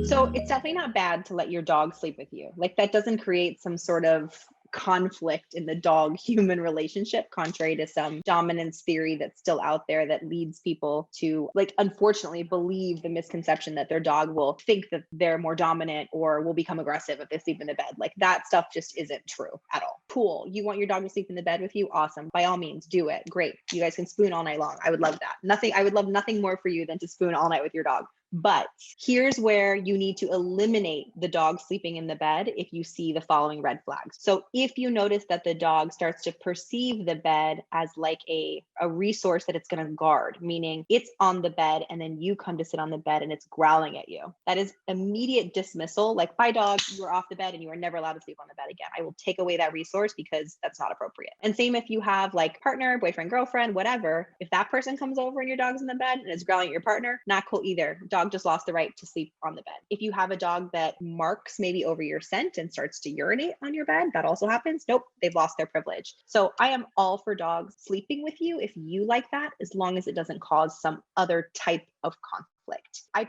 So it's definitely not bad to let your dog sleep with you. Like that doesn't create some sort of conflict in the dog human relationship, contrary to some dominance theory that's still out there that leads people to, like, unfortunately believe the misconception that their dog will think that they're more dominant or will become aggressive if they sleep in the bed. Like that stuff just isn't true at all. Cool. You want your dog to sleep in the bed with you? Awesome. By all means, do it. Great. You guys can spoon all night long. I would love that. I would love nothing more for you than to spoon all night with your dog. But here's where you need to eliminate the dog sleeping in the bed if you see the following red flags. So if you notice that the dog starts to perceive the bed as like a resource that it's going to guard, meaning it's on the bed and then you come to sit on the bed and it's growling at you, that is immediate dismissal. Like, bye dog, you are off the bed and you are never allowed to sleep on the bed again. I will take away that resource because that's not appropriate. And same if you have like partner, boyfriend, girlfriend, whatever. If that person comes over and your dog's in the bed and is growling at your partner, not cool either. Dog just lost the right to sleep on the bed. If you have a dog that marks maybe over your scent and starts to urinate on your bed, that also happens. Nope, they've lost their privilege. So I am all for dogs sleeping with you if you like that, as long as it doesn't cause some other type of conflict. I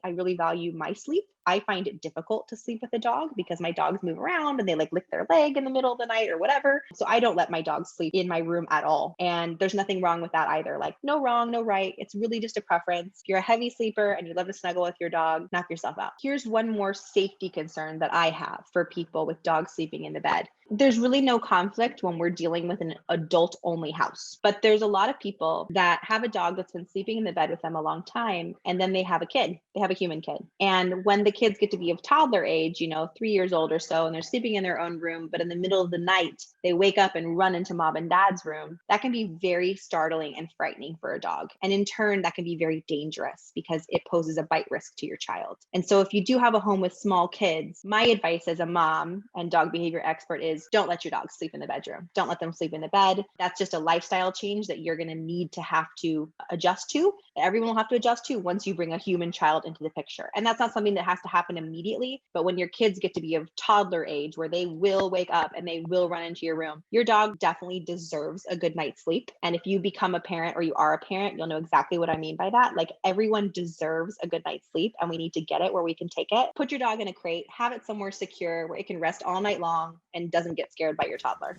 really value my sleep. I find it difficult to sleep with a dog because my dogs move around and they like lick their leg in the middle of the night or whatever. So I don't let my dogs sleep in my room at all. And there's nothing wrong with that either. Like, no wrong, no right. It's really just a preference. If you're a heavy sleeper and you love to snuggle with your dog, knock yourself out. Here's one more safety concern that I have for people with dogs sleeping in the bed. There's really no conflict when we're dealing with an adult-only house. But there's a lot of people that have a dog that's been sleeping in the bed with them a long time, and then they have a kid. They have a human kid. And when the kids get to be of toddler age, 3 years old or so, and they're sleeping in their own room, but in the middle of the night, they wake up and run into mom and dad's room, that can be very startling and frightening for a dog. And in turn, that can be very dangerous because it poses a bite risk to your child. And so if you do have a home with small kids, my advice as a mom and dog behavior expert is don't let your dogs sleep in the bedroom. Don't let them sleep in the bed. That's just a lifestyle change that you're going to need to have to adjust to. Everyone will have to adjust to once you bring a human child into the picture. And that's not something that has to happen immediately, but when your kids get to be of toddler age where they will wake up and they will run into your room, your dog definitely deserves a good night's sleep. And if you become a parent or you are a parent, you'll know exactly what I mean by that. Like, everyone deserves a good night's sleep and we need to get it where we can take it. Put your dog in a crate, have it somewhere secure where it can rest all night long and doesn't get scared by your toddler.